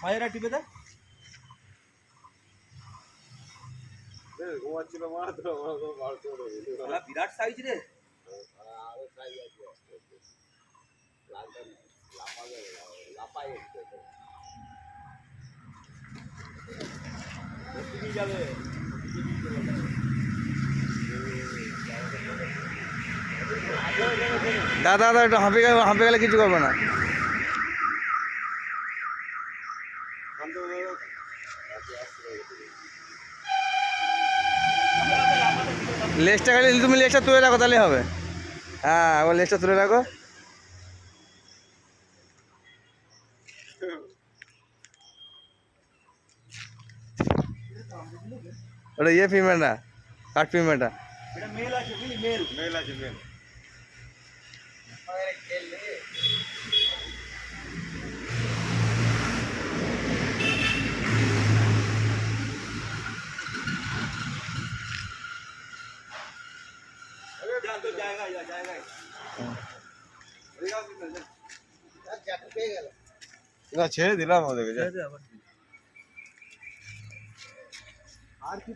মায়েরা টিপে দে ঘুমাচ্ছিল মা তো বিরাট সাইজ রে আরো সাইজ আছে লাপাই যাবে দাদা দাদা একটু হাঁপে গেলে কিছু করবে না। লেজটা খালি তুমি লেজটা তুলে রাখো তাহলে হবে। হ্যাঁ আবার লেজটা তুলে রাখো। ওটা ইয়ে ফিমেল না, কাঠ ফিমেলটা। এটা মেল আছে বুঝলি মেল মেল আছে মেল ছেড়ে দিলাম ওদেরকে। আর কি